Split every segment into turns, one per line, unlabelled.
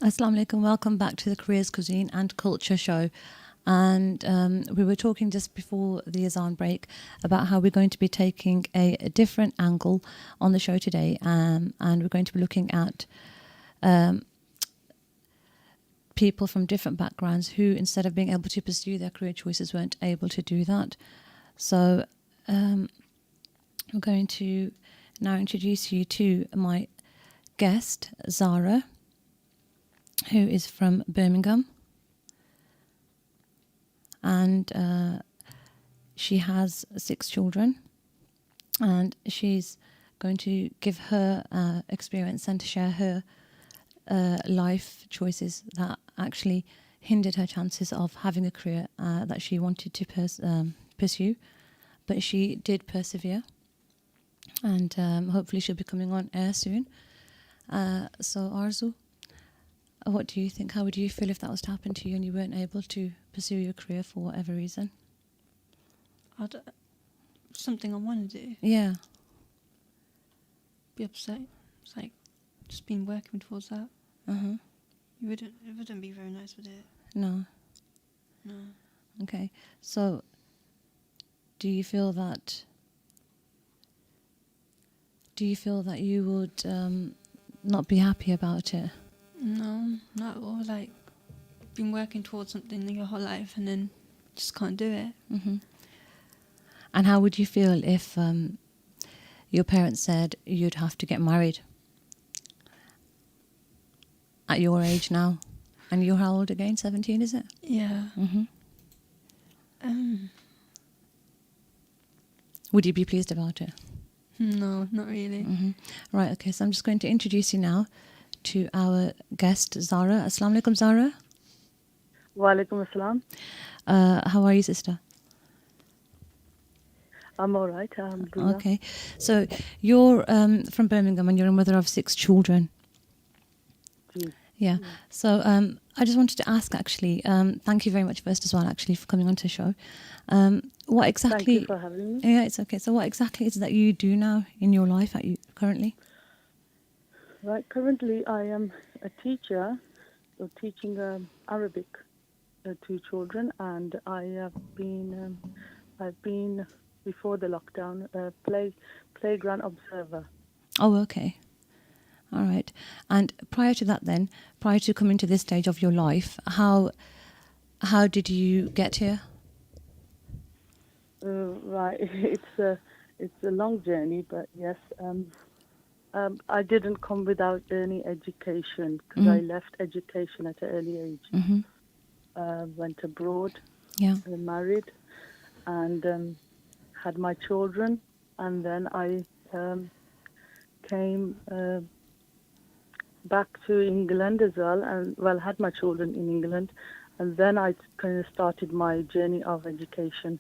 Assalamu alaikum. Welcome back to the Careers, Cuisine and Culture show. And we were talking just before the Azan break about how we're going to be taking a different angle on the show today. And we're going to be looking at people from different backgrounds who, instead of being able to pursue their career choices, weren't able to do that. So I'm going to now introduce you to my guest, Zara, who is from Birmingham. And she has 6 children, and she's going to give her experience and to share her life choices that actually hindered her chances of having a career that she wanted to pursue, but she did persevere, and hopefully she'll be coming on air soon. So Arzu, what do you think? How would you feel if that was to happen to you and you weren't able to pursue your career for whatever reason?
Something I want to do.
Yeah.
Be upset. It's like just been working towards that.
Uh-huh.
It wouldn't be very nice, would it?
No.
No.
Okay. So do you feel that you would not be happy about it?
No, not at all. Like, been working towards something your whole life and then just can't do it.
Mm-hmm. And how would you feel if your parents said you'd have to get married at your age now? And you're how old again? 17, is it?
Yeah.
Mm-hmm. Would you be pleased about it?
No, not really.
Mm-hmm. Right, okay, so I'm just going to introduce you now to our guest, Zara. Assalamu alaikum, Zara.
Wa alaikum assalam.
How are you, sister?
I'm all right. Alhamdulillah.
Okay, so you're from Birmingham and you're a mother of 6 children. Yeah. So I just wanted to ask, actually, thank you very much first as well, actually, for coming on to the show. What exactly?
Thank you for having me.
Yeah, it's okay. So what exactly is it that you do now in your life currently?
Right. Currently, I am a teacher, so teaching Arabic to children, and I've been before the lockdown playground observer.
Oh, okay. All right. And prior to that then, prior to coming to this stage of your life, how did you get here?
Right. It's a long journey, but yes. I didn't come without any education because I left education at an early age.
Mm-hmm.
Went abroad,
Yeah.
married, and had my children, and then I came back to England as well, and had my children in England, and then I kind of started my journey of education,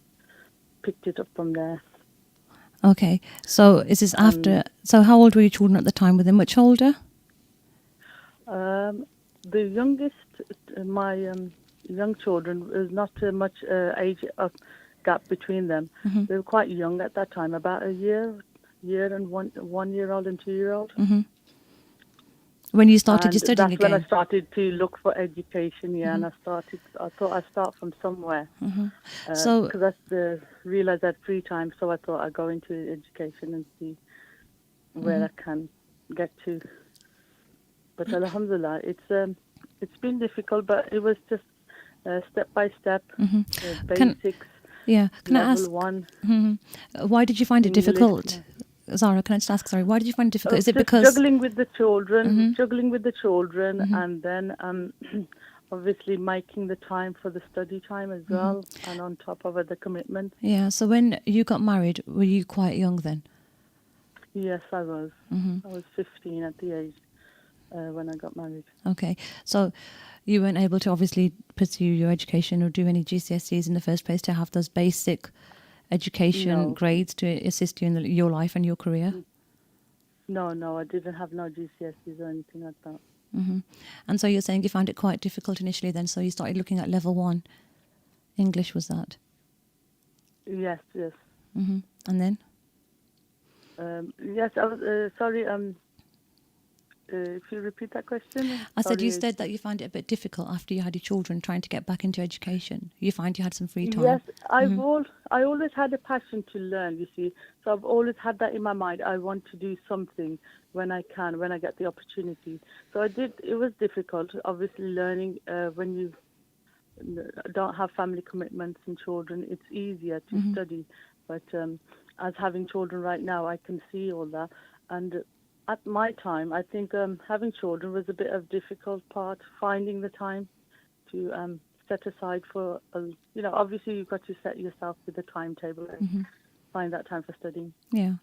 picked it up from there.
Okay. So is this after? So how old were your children at the time? Were they much older?
The youngest, my young children, was not much age gap between them.
Mm-hmm.
They were quite young at that time, about a year and 1 year old and 2 year old.
Mm-hmm. When you started your studying
that's
again?
when I started to look for education, and I thought I'd start from somewhere.
So,
because I realized I had free time, so I thought I'd go into education and see where I can get to. But alhamdulillah, it's been difficult, but it was just step by step, basics.
Can I ask?
Level 1.
Why did you find it
English,
difficult? Zara, can I just ask, sorry, why did you find it difficult? Is it
just
because...
juggling with the children, and then obviously making the time for the study time as well, and on top of other commitments.
Yeah, so when you got married, were you quite young then?
Yes, I was. I was 15 at the age when I got married.
Okay, so you weren't able to obviously pursue your education or do any GCSEs in the first place to have those basic education grades to assist you in your life and your career?
No, I didn't have no GCSEs or anything like that.
And so you're saying you found it quite difficult initially then, so you started looking at level 1. English, was that?
Yes.
And then?
Yes, I was, sorry, If you repeat that question.
I said you
Sorry.
said that you find it a bit difficult after you had your children trying to get back into education. You find you had some free
Yes,
time. Hmm.
I always had a passion to learn, you see. So I've always had that in my mind. I want to do something when I can, when I get the opportunity. So I did. It was difficult, obviously, learning when you don't have family commitments and children. It's easier to
Hmm.
study, but as having children right now, I can see all that. And at my time, I think having children was a bit of difficult part, finding the time to set aside for, obviously you've got to set yourself with a timetable and
Hmm.
find that time for studying.
Yeah.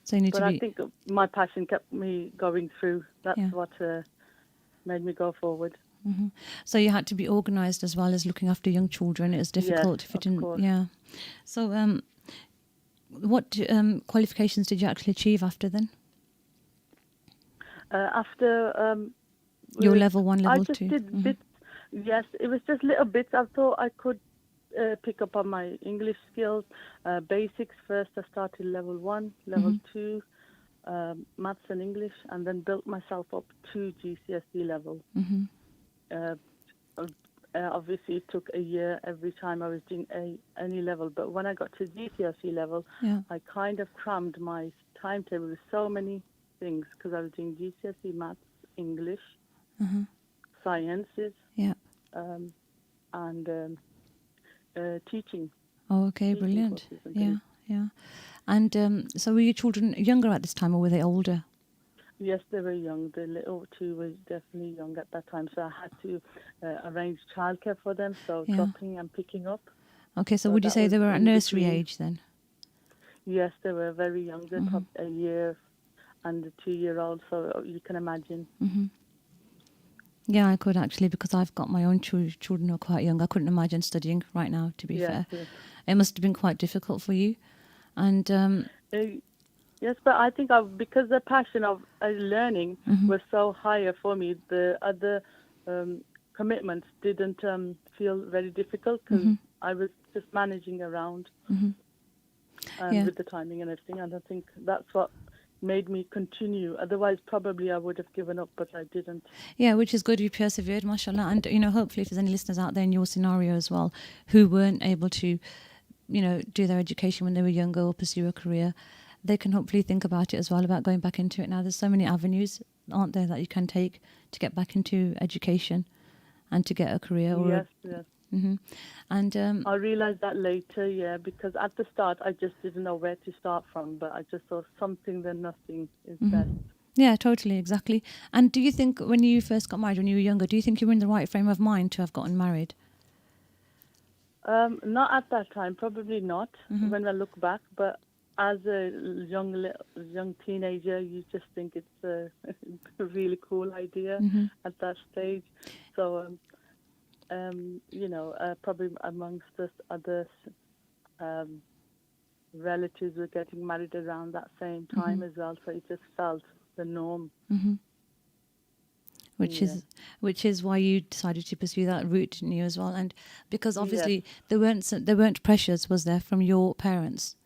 So you need to
But I
be,
think my passion kept me going through. That's
yeah.
what made me go forward.
Hmm. So you had to be organised as well as looking after young children. It was
Yes,
difficult if you
of
didn't,
course.
yeah. So what qualifications did you actually achieve after then?
After
Your
uh,
level one,
I
level
just
two.
did
Hmm.
bits. Yes, it was just little bits. I thought I could pick up on my English skills, basics first. I started level one, level
Hmm.
two, maths and English, and then built myself up to GCSE level.
Hmm.
Uh, uh, Obviously, it took a year every time I was doing any level. But when I got to GCSE level,
Yeah.
I kind of crammed my timetable with so many things because I was doing GCSE maths, English,
Uh-huh.
sciences,
Yeah.
um, and teaching,
Oh, okay,
teaching
brilliant.
courses and
Yeah,
things.
yeah. And so were your children younger at this time or were they older?
Yes, they were young. The little two were definitely young at that time, so I had to arrange childcare for them, so
Yeah.
dropping and picking up.
Okay, so
So
would you
that
say
was
they were at
in
nursery
between.
age then?
Yes, they were very young. The
Hmm.
top a year and the 2-year-old, so you can imagine.
Hmm. Yeah, I could actually because I've got my own children who are quite young. I couldn't imagine studying right now, to be
Yes,
fair.
yes.
It must have been quite difficult for you. And
Uh, yes, but I think because the passion of learning
mhm,
was so higher for me, the other um, commitments didn't feel very difficult because
mhm,
I was just managing around
mhm.
and
Yeah.
with the timing and everything. And I think that's what made me continue. Otherwise, probably I would have given up, but I didn't.
Yeah, which is good. You persevered, mashallah. And, hopefully if there's any listeners out there in your scenario as well who weren't able to, do their education when they were younger or pursue a career, they can hopefully think about it as well, about going back into it now. There's so many avenues, aren't there, that you can take to get back into education and to get a career or a.
Yes, yes.
Hmm. And
I realized that later, yeah, because at the start I just didn't know where to start from, but I just thought something than nothing is best.
mhm. Yeah, totally, exactly. And do you think when you first got married, when you were younger, do you think you were in the right frame of mind to have gotten married?
Not at that time, probably not
Hmm.
when I look back, but as a young teenager, you just think it's a, a really cool idea
Hmm.
at that stage. So, probably amongst us other um, relatives were getting married around that same
Hmm.
time as well, so it just felt the norm.
Hmm. which
Yeah.
is which is why you decided to pursue that route, didn't you, as well? And because
Yes.
obviously there weren't pressures, was there, from your parents?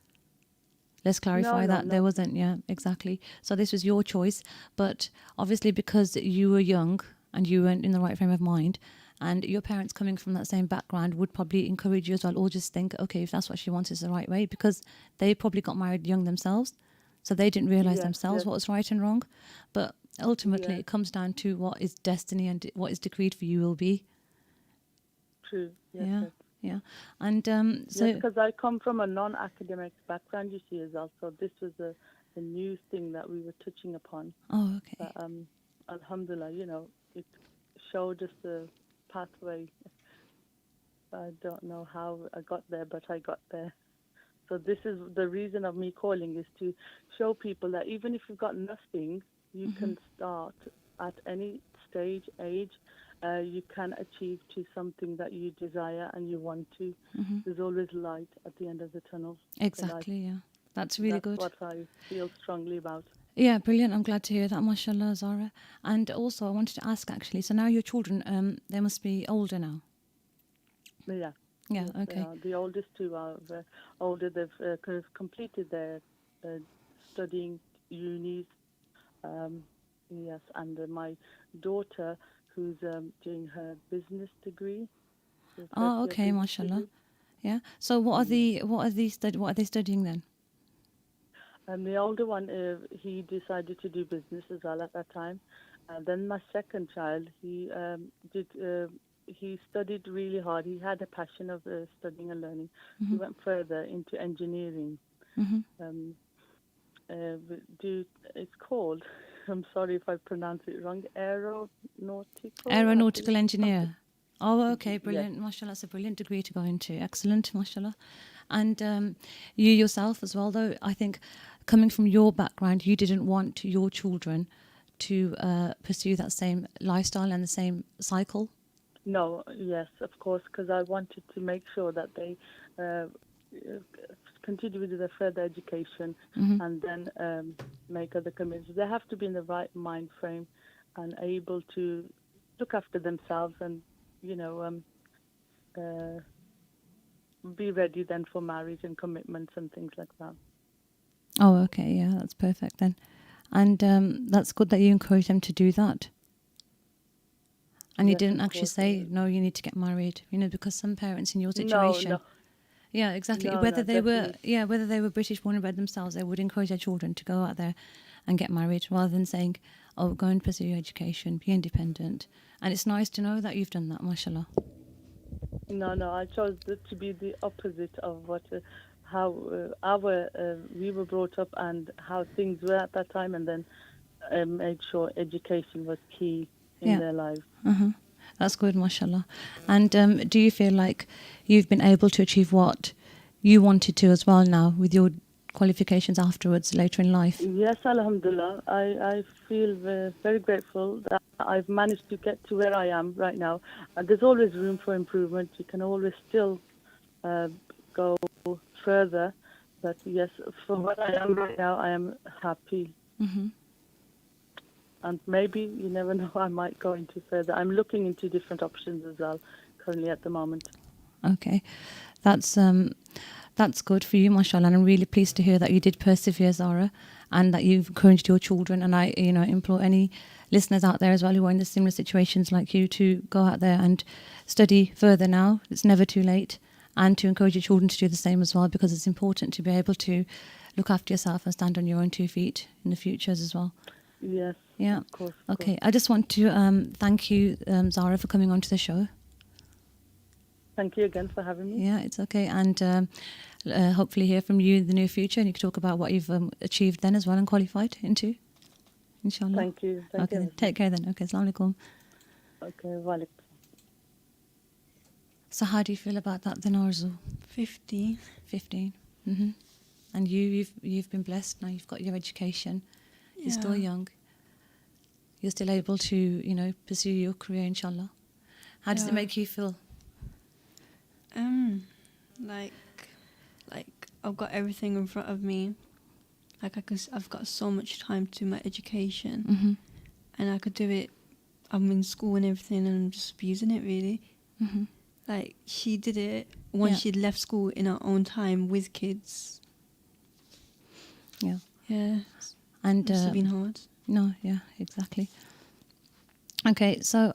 Let's
No,
clarify
no,
that there
no.
wasn't. Yeah, exactly. So this was your choice, but obviously because you were young and you weren't in the right frame of mind, and your parents coming from that same background would probably encourage you as well, or just think, okay, if that's what she wants, is the right way, because they probably got married young themselves, so they didn't realize
Yes,
themselves
yes,
what was right and wrong. But ultimately,
yes.
it comes down to what is destiny and what is decreed for you will be.
True. Yes,
Yeah,
yes.
yeah, and
Yes,
so.
because I come from a non-academic background, you see, as well. So this was a new thing that we were touching upon.
Oh, okay.
But alhamdulillah, it showed us the pathway. I don't know how I got there, but I got there. So this is the reason of me calling, is to show people that even if you've got nothing, you
Hmm.
can start at any stage, age. You can achieve to something that you desire and you want to.
Hmm.
There's always light at the end of the tunnel for life.
Exactly. Yeah, that's really
That's
good.
what I feel strongly about.
Yeah, brilliant. I'm glad to hear that, mashallah, Zara. And also, I wanted to ask actually, so now your children, they must be older now.
Yeah,
Yeah,
yes, they
okay.
are. The oldest two are older. They've kind of completed their uh, studying unis. Um, Yes, and my daughter, who's doing her business degree, her first
Oh,
year
okay,
business
mashallah.
degree.
Yeah. So what are
Yeah.
what are they studying then?
And the older one, he decided to do business as well at that time. And then my second child, he studied really hard. He had a passion of studying and learning. He went further into engineering.
Mm-hmm.
Um, it's called, I'm sorry if I pronounce it wrong, aeronautical, I
Aeronautical
believe, something.
engineer. Oh, okay,
Yes.
brilliant, mashallah. That's a brilliant degree to go into. Excellent, mashallah. And you yourself as well, though, I think coming from your background, you didn't want your children to pursue that same lifestyle and the same cycle.
No, yes, of course, because I wanted to make sure that they uh, continue with their further education
Mm-hmm.
and then make other commitments. They have to be in the right mind frame and able to look after themselves and, you know, be ready then for marriage and commitments and things like that.
Oh, okay, yeah, that's perfect then. And that's good that you encourage them to do that. And you
Yes,
didn't
of
actually
course.
say, no, you need to get married, because some parents in your
No,
situation, yeah, exactly.
no, definitely.
Whether they were British born and bred themselves, they would encourage their children to go out there and get married rather than saying, oh, go and pursue your education, be independent. And it's nice to know that you've done that, mashallah.
No, I chose to be the opposite of what how our we were brought up and how things were at that time, and then made sure education was key in
Yeah.
their lives.
Uh-huh. That's good, mashallah. And do you feel like you've been able to achieve what you wanted to as well now with your qualifications afterwards later in life?
Yes, Alhamdulillah. I feel very grateful that I've managed to get to where I am right now. There's always room for improvement. You can always still uh, go further. But yes, for what I am right now, I am happy.
Mm-hmm.
And maybe, you never know, I might go into further. I'm looking into different options as well currently at the moment.
Okay, that's good for you, mashallah. And I'm really pleased to hear that you did persevere, Zara, and that you've encouraged your children. And I, implore any listeners out there as well who are in the similar situations like you to go out there and study further now. It's never too late, and to encourage your children to do the same as well, because it's important to be able to look after yourself and stand on your own 2 feet in the futures as well.
Yes,
Yeah.
of course.
Okay. I just want to thank you, Zara, for coming on to the show.
Thank you again for having me.
Yeah, it's okay. And hopefully hear from you in the near future, and you can talk about what you've achieved then as well and qualified into, inshallah.
Thank you.
Okay, then. Take care then. Okay, assalamu alaikum.
Okay, walaikum.
So how do you feel about that then, Arzu?
15.
15. Mm-hmm. And you've been blessed now. You've got your education. You're still
Yeah.
young. You're still able to, pursue your career, inshallah. How does it
Yeah.
make you feel?
Like I've got everything in front of me. Like I've got so much time to my education,
Mm-hmm.
and I could do it. I'm in school and everything, and I'm just abusing it really.
Mm-hmm.
Like she did it once
Yeah.
she'd left school in her own time with kids.
Yeah.
Yeah,
And
must have been hard.
no, yeah, exactly. Okay, so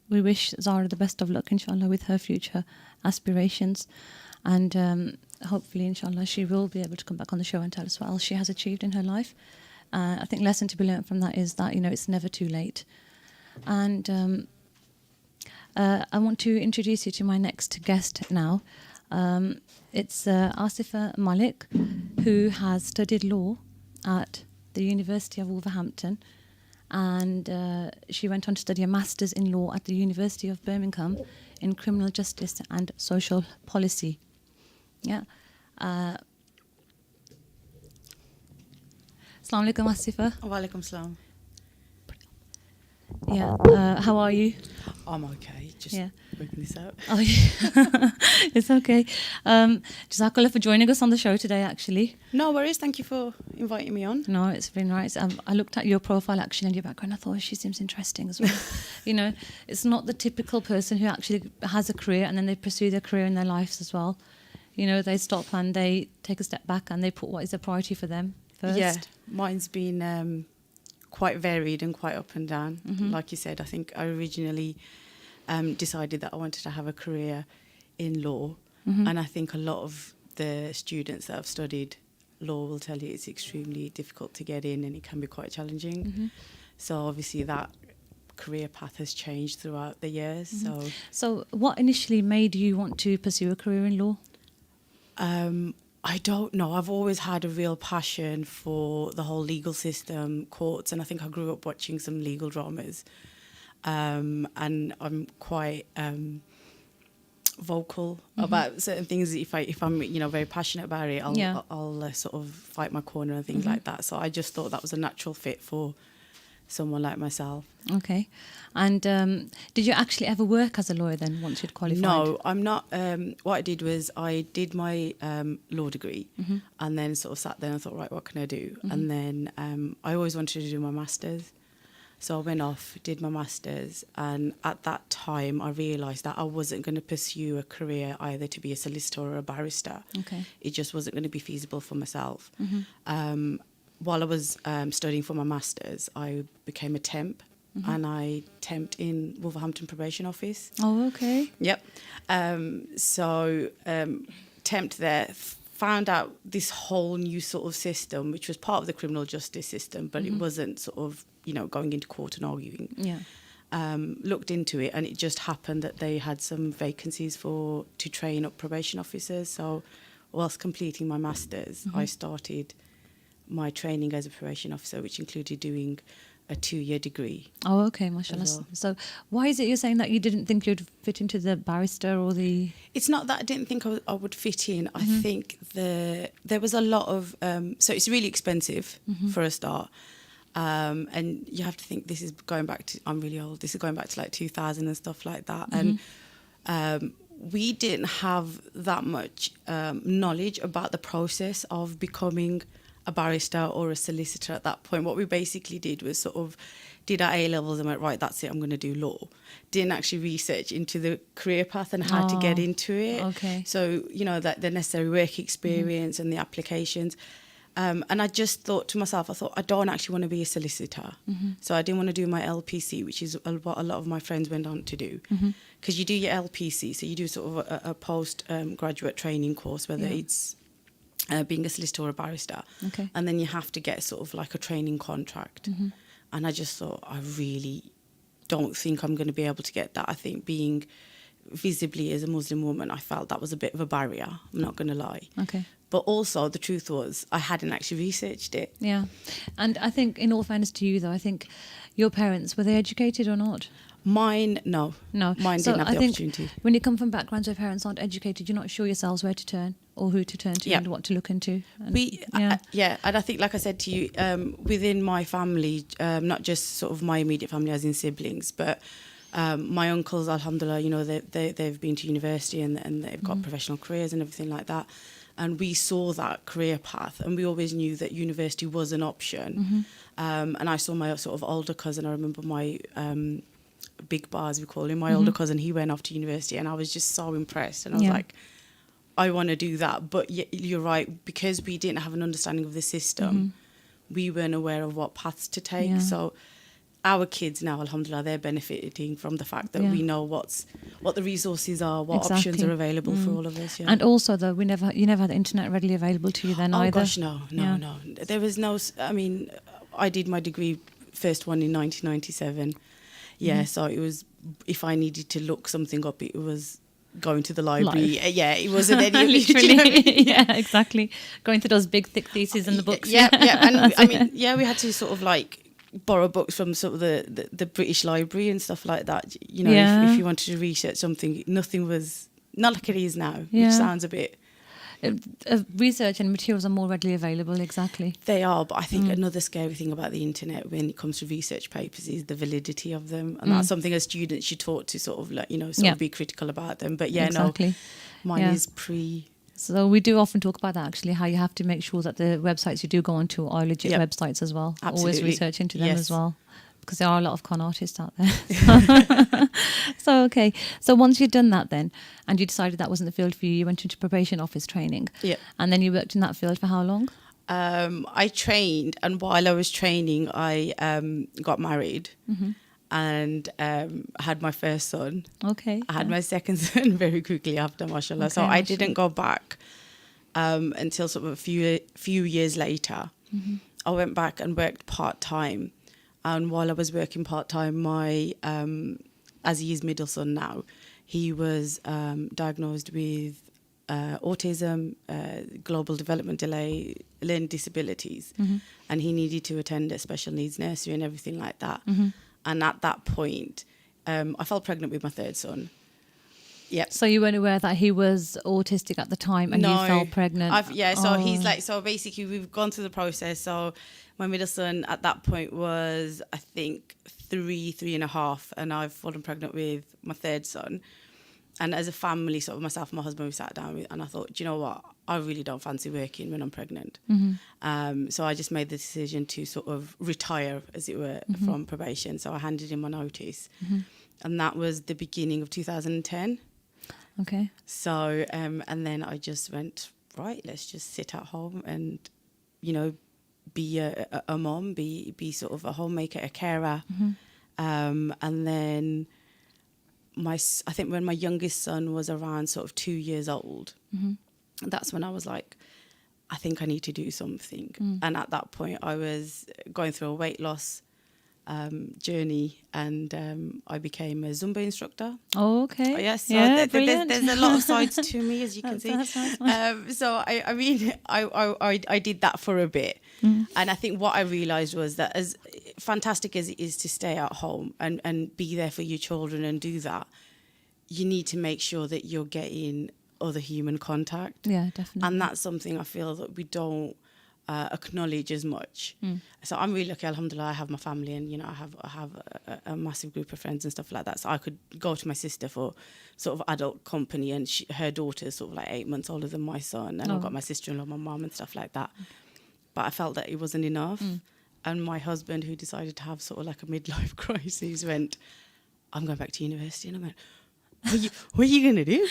we wish Zara the best of luck, inshallah, with her future aspirations. And hopefully, inshallah, she will be able to come back on the show and tell us what else she has achieved in her life. I think lesson to be learned from that is that, it's never too late. And I want to introduce you to my next guest now. It's Asifa Malik, who has studied law at the University of Wolverhampton, and she went on to study a master's in law at the University of Birmingham in criminal justice and social policy. Yeah. Assalamu alaikum, Asifa.
Walaikum salam.
Yeah. How are you?
I'm okay. Just
Yeah.
working this out.
Oh, yeah. It's okay. Jazakallah for joining us on the show today, actually.
No worries. Thank you for inviting me on.
No, it's been nice. I looked at your profile, actually, and your background. I thought, oh, she seems interesting as well. It's not the typical person who actually has a career and then they pursue their career in their lives as well. They stop and they take a step back and they put what is a priority for them first.
Yeah, mine's been quite varied and quite up and down. Like you said, I think I originally decided that I wanted to have a career in law, and I think a lot of the students that have studied law will tell you it's extremely difficult to get in and it can be quite challenging. So obviously that career path has changed throughout the years.
So what initially made you want to pursue a career in law?
I don't know. I've always had a real passion for the whole legal system, courts, and I think I grew up watching some legal dramas. And I'm quite vocal about certain things. If I'm very passionate about it, I'll sort of fight my corner and things like that. So I just thought that was a natural fit for someone like myself.
Okay. And did you actually ever work as a lawyer then once you'd qualified?
No, I'm not. What I did was I did my law degree and then sort of sat there and thought, right, what can I do? And then I always wanted to do my master's. So I went off, did my master's, and at that time I realised that I wasn't going to pursue a career either to be a solicitor or a barrister.
Okay.
It just wasn't going to be feasible for myself. While I was studying for my master's, I became a temp, and I temped in Wolverhampton Probation Office.
Oh, okay.
Yep. So temped there, found out this whole new sort of system, which was part of the criminal justice system, but it wasn't sort of, going into court and arguing.
Yeah.
Looked into it, and it just happened that they had some vacancies to train up probation officers. So whilst completing my master's, I started my training as a probation officer, which included doing a 2-year degree.
Oh, okay, mashallah.
Well.
So why is it you're saying that you didn't think you'd fit into the barrister or the...
It's not that I didn't think I would fit in. I think there was a lot of... so it's really expensive for a start. And you have to think this is going back to... I'm really old. This is going back to like 2000 and stuff like that. And we didn't have that much knowledge about the process of becoming a barrister or a solicitor at that point. What we basically did was sort of did our A-levels and went, right, that's it, I'm going to do law. Didn't actually research into the career path and how to get into it.
Okay.
So, that the necessary work experience and the applications. And I just thought to myself, I don't actually want to be a solicitor. So I didn't want to do my LPC, which is what a lot of my friends went on to do. Because you do your LPC, so you do sort of a post-graduate training course, whether it's being a solicitor or a barrister.
Okay.
And then you have to get sort of like a training contract. And I just thought, I really don't think I'm going to be able to get that. I think being visibly as a Muslim woman, I felt that was a bit of a barrier. I'm not going to lie.
Okay.
But also the truth was I hadn't actually researched it.
Yeah. And I think, in all fairness to you, though, I think your parents, were they educated or not?
Mine, no.
No.
Mine
So
didn't have
I
the
think
opportunity.
when you come from backgrounds where parents aren't educated, you're not sure yourselves where to turn or who to turn to
Yeah.
and what to look into. And,
And I think, like I said to you, within my family, not just sort of my immediate family as in siblings, but my uncles, alhamdulillah, they've been to university and they've got professional careers and everything like that. And we saw that career path, and we always knew that university was an option. And I saw my sort of older cousin. I remember my big bar, as we call him, my older cousin, he went off to university, and I was just so impressed. And I was like, I want to do that. But you're right, because we didn't have an understanding of the system, we weren't aware of what paths to take.
Yeah.
So our kids now, alhamdulillah, they're benefiting from the fact that we know what the resources are, what options are available for all of us. Yeah.
And also, though, you never had the internet readily available to you then either.
Oh gosh, no. There was no. I mean, I did my degree first one in 1997. Yeah, so it was, if I needed to look something up, it was going to the library. Yeah, it wasn't any
literally. Yeah, exactly. Going through those big thick theses in the books.
Yeah. And I mean, we had to sort of like borrow books from sort of the British Library and stuff like that. If you wanted to research something, nothing was not like it is now, which sounds a bit.
Research and materials are more readily available, exactly.
They are, but I think another scary thing about the internet when it comes to research papers is the validity of them, and that's something as students you're taught to sort of like of be critical about them. But exactly. Mine is pre.
So we do often talk about that, actually, how you have to make sure that the websites you do go onto are legit websites as well.
Absolutely.
Always research into them as well, because there are a lot of con artists out there. So, okay. So once you'd done that then, and you decided that wasn't the field for you, you went into probation office training.
Yeah.
And then you worked in that field for how long?
I trained, and while I was training, I got married and had my first son.
Okay.
I had my second son very quickly after, mashallah. So
Okay,
I didn't go back until sort of a few years later. I went back and worked part-time. And while I was working part-time, my, as he is middle son now, he was diagnosed with autism, global development delay, learning disabilities. And he needed to attend a special needs nursery and everything like that. And at that point, I fell pregnant with my third son. Yep.
So you weren't aware that he was autistic at the time and you fell pregnant?
He's like, so basically we've gone through the process. So my middle son at that point was, I think, 3.5, and I've fallen pregnant with my third son. And as a family, sort of myself and my husband, we sat down and I thought, do you know what? I really don't fancy working when I'm pregnant. So I just made the decision to sort of retire, as it were, from probation. So I handed in my notice. And that was the beginning of 2010.
Okay.
So, and then I just went, right, let's just sit at home and, you know, be a mom, be sort of a homemaker, a carer. And then I think when my youngest son was around sort of 2 years old, that's when I was like, I think I need to do something. And at that point, I was going through a weight loss journey, and I became a Zumba instructor.
Oh, okay.
Yes, so
brilliant.
there's a lot of sides to me, as you can see.
That's nice.
So I mean, I did that for a bit, and I think what I realised was that as fantastic as it is to stay at home and be there for your children and do that, you need to make sure that you're getting other human contact.
Yeah, definitely.
And that's something I feel that we don't acknowledge as much. So I'm really lucky, alhamdulillah. I have my family, and you know, I have a massive group of friends and stuff like that. So I could go to my sister for sort of adult company, and her daughter's sort of like 8 months older than my son, and I've got my sister-in-law, my mum, and stuff like that. But I felt that it wasn't enough. And my husband, who decided to have sort of like a midlife crisis, went, I'm going back to university. And I went, what are you going to do?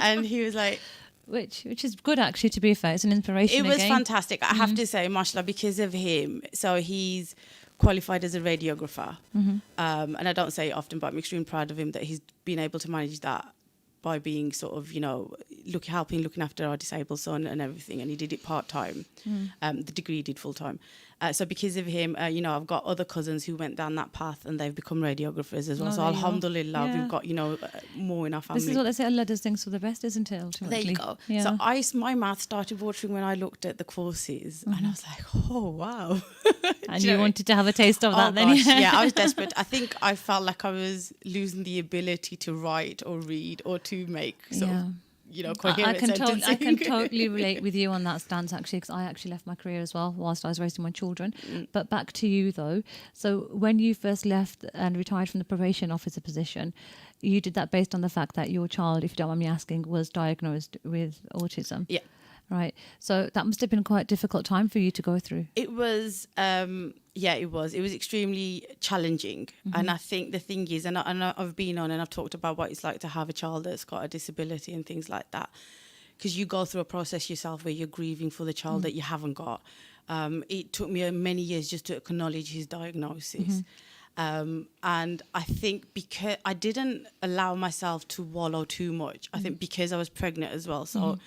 And he was like,
Which is good, actually, to be fair. It's an inspiration.
It was
again.
fantastic. I have to say, mashallah, because of him. So he's qualified as a radiographer. And I don't say it often, but I'm extremely proud of him that he's been able to manage that by being sort of, you know, looking after our disabled son and everything. And he did it part-time. The degree he did full-time. So because of him, you know, I've got other cousins who went down that path and they've become radiographers as well.
Oh,
So
there you go.
alhamdulillah,
Yeah.
we've got, you know, more in our family.
This is what they say, Allah does things for the best, isn't it, ultimately?
There you go.
Yeah.
So my mouth started watering when I looked at the courses, and I was like, oh, wow.
And
Do
you
know?
wanted to have a taste of
Oh,
that then?
gosh, yeah, I was desperate. I think I felt like I was losing the ability to write or read or to make sort of, you know, coherent
I can
sentencing.
totally relate with you on that stance, actually, because I actually left my career as well whilst I was raising my children. But back to you, though. So when you first left and retired from the probation officer position, you did that based on the fact that your child, if you don't mind me asking, was diagnosed with autism.
Yeah.
Right. So that must have been quite a difficult time for you to go through.
It was, it was. It was extremely challenging. And I think the thing is, and I've been on and I've talked about what it's like to have a child that's got a disability and things like that. Because you go through a process yourself where you're grieving for the child that you haven't got. It took me many years just to acknowledge his diagnosis. And I think because I didn't allow myself to wallow too much, I think because I was pregnant as well. So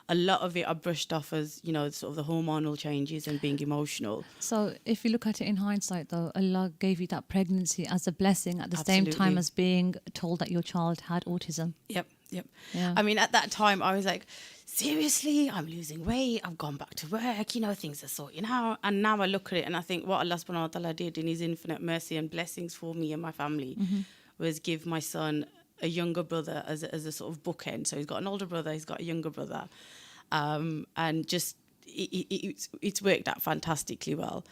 a lot of it I brushed off as, you know, sort of the hormonal changes and being emotional.
So if you look at it in hindsight, though, Allah gave you that pregnancy as a blessing at the same time
Absolutely.
as being told that your child had autism.
Yep.
Yeah.
I mean, at that time, I was like, seriously, I'm losing weight. I've gone back to work. You know, things are sorting out. And now I look at it and I think what Allah subhanahu wa ta'ala did in his infinite mercy and blessings for me and my family was give my son a younger brother as a sort of bookend. So he's got an older brother, he's got a younger brother. And just it's worked out fantastically well.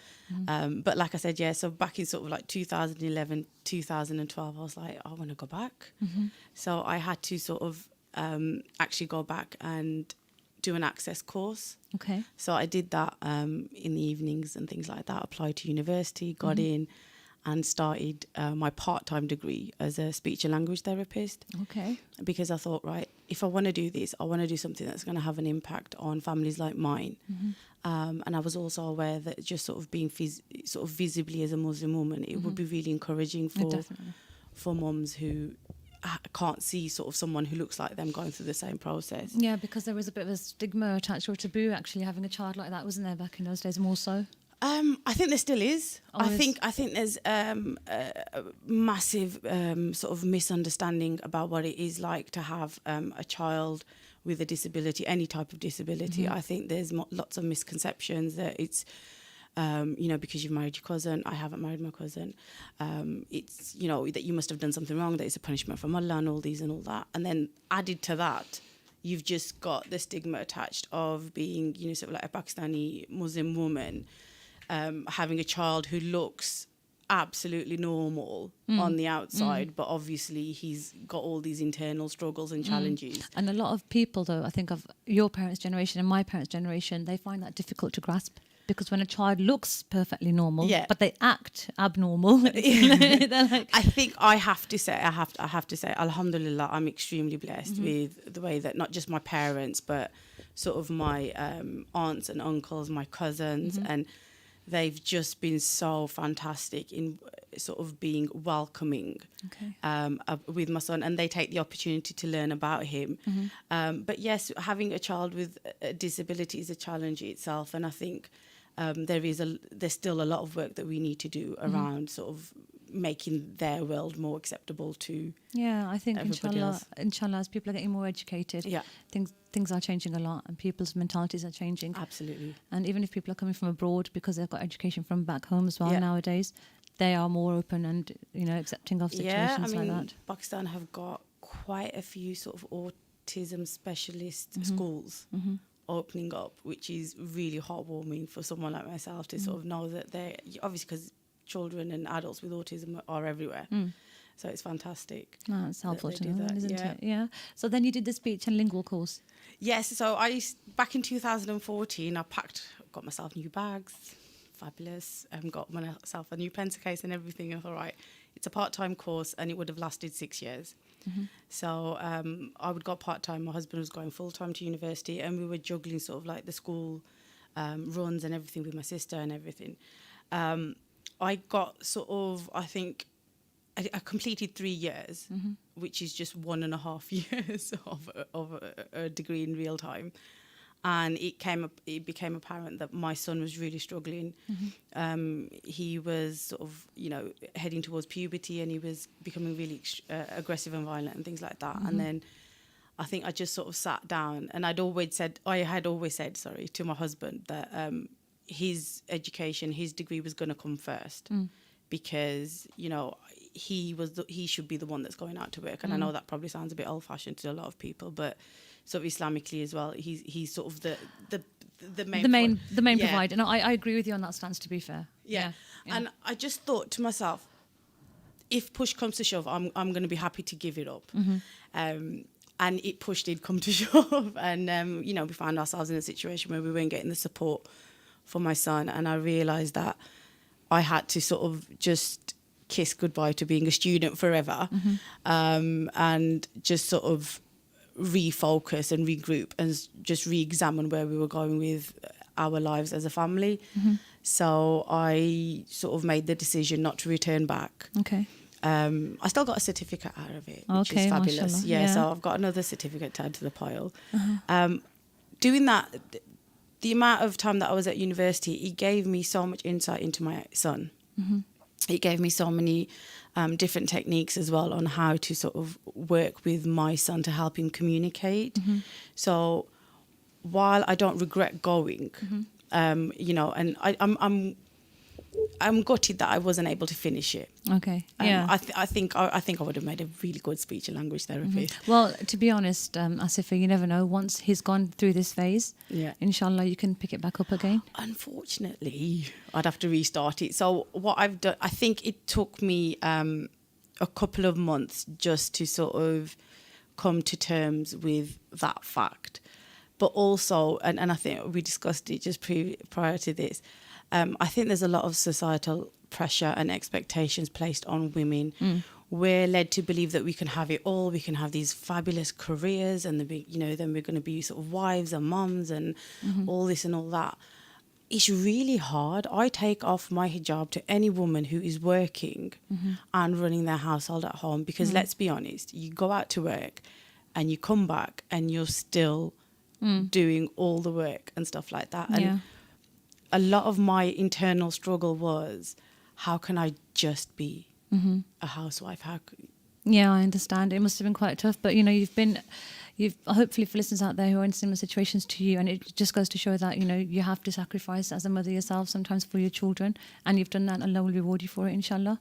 But like I said, yeah, so back in sort of like 2011, 2012, I was like, I want to go back. So I had to sort of actually go back and do an access course.
Okay.
So I did that in the evenings and things like that, applied to university, got in and started my part-time degree as a speech and language therapist.
Okay.
Because I thought, right, if I want to do this, I want to do something that's going to have an impact on families like mine. And I was also aware that just sort of being sort of visibly as a Muslim woman, it would be really encouraging for mums who can't see sort of someone who looks like them going through the same process.
Yeah, because there was a bit of a stigma attached or a taboo actually having a child like that, wasn't there, back in those days more so?
I think there still is.
Always.
I think there's a massive sort of misunderstanding about what it is like to have a child with a disability, any type of disability. I think there's lots of misconceptions that it's, because you've married your cousin. I haven't married my cousin. It's, that you must have done something wrong, that it's a punishment from Allah and all these and all that. And then added to that, you've just got the stigma attached of being, sort of like a Pakistani Muslim woman, having a child who looks absolutely normal on the outside, but obviously he's got all these internal struggles and challenges.
And a lot of people, though, I think of your parents' generation and my parents' generation, they find that difficult to grasp. Because when a child looks perfectly normal, but they act abnormal, they're like...
I think I have to say, alhamdulillah, I'm extremely blessed with the way that not just my parents, but sort of my aunts and uncles, my cousins, and they've just been so fantastic in sort of being welcoming with my son, and they take the opportunity to learn about him. But yes, having a child with a disability is a challenge itself, and I think there's still a lot of work that we need to do around sort of making their world more acceptable to
I think
inshallah,
as people are getting more educated, things are changing a lot and people's mentalities are changing.
Absolutely.
And even if people are coming from abroad because they've got education from back home as well nowadays, they are more open and accepting of situations like that.
Pakistan have got quite a few sort of autism specialist schools opening up, which is really heartwarming for someone like myself to sort of know that they're obviously, because children and adults with autism are everywhere. So it's fantastic.
No, it's helpful to know, isn't it?
Yeah.
So then you did the speech and lingual course.
Yes. So back in 2014, I got myself new bags, fabulous, got myself a new pencil case and everything. And I thought, right, it's a part-time course and it would have lasted 6 years. So I would go part-time. My husband was going full-time to university, and we were juggling sort of like the school runs and everything with my sister and everything. I got sort of, I think, I completed 3 years, which is just 1.5 years of a degree in real time. And it became apparent that my son was really struggling. He was sort of, heading towards puberty, and he was becoming really aggressive and violent and things like that. And then I think I just sort of sat down, and I had always said to my husband that his education, his degree was going to come first, because he should be the one that's going out to work. And I know that probably sounds a bit old-fashioned to a lot of people, but sort of Islamically as well, he's sort of the main
provider. No, I agree with you on that stance, to be fair.
Yeah. And I just thought to myself, if push comes to shove, I'm going to be happy to give it up. And push did come to shove, and we found ourselves in a situation where we weren't getting the support for my son, and I realised that I had to sort of just kiss goodbye to being a student forever, and just sort of refocus and regroup and just re-examine where we were going with our lives as a family. So I sort of made the decision not to return back.
Okay.
I still got a certificate out of it, which is fabulous. Yeah, so I've got another certificate to add to the pile. Doing that, the amount of time that I was at university, it gave me so much insight into my son. It gave me so many different techniques as well on how to sort of work with my son to help him communicate. So while I don't regret going, and I'm gutted that I wasn't able to finish it.
Okay. Yeah.
I think I would have made a really good speech and language therapist.
Well, to be honest, Asifa, you never know. Once he's gone through this phase, inshallah, you can pick it back up again.
Unfortunately, I'd have to restart it. So what I've done, I think it took me a couple of months just to sort of come to terms with that fact. But also, and I think we discussed it just prior to this, I think there's a lot of societal pressure and expectations placed on women. We're led to believe that we can have it all. We can have these fabulous careers, and then we're going to be sort of wives and mums and all this and all that. it's really hard. I take off my hijab to any woman who is working and running their household at home, because let's be honest, you go out to work and you come back and you're still doing all the work and stuff like that. And
Yeah.
a lot of my internal struggle was, how can I just be a housewife?
Yeah, I understand. It must have been quite tough, but you know, you've hopefully for listeners out there who are in similar situations to you, and it just goes to show that, you know, you have to sacrifice as a mother yourself sometimes for your children, and you've done that, and Allah will reward you for it, inshallah.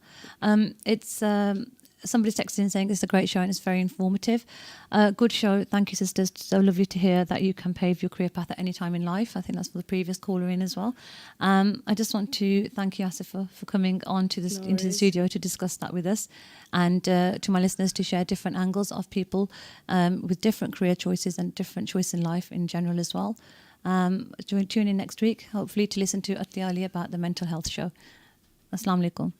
It's somebody's texted in saying it's a great show and it's very informative. Good show. Thank you, sisters. So lovely to hear that you can pave your career path at any time in life. I think that's for the previous caller in as well. I just want to thank you, Asifa, for coming on to this into the studio to discuss that with us, and to my listeners to share different angles of people with different career choices and different choices in life in general as well. Tune in next week, hopefully, to listen to Atli Ali about the mental health show. Assalamu alaikum.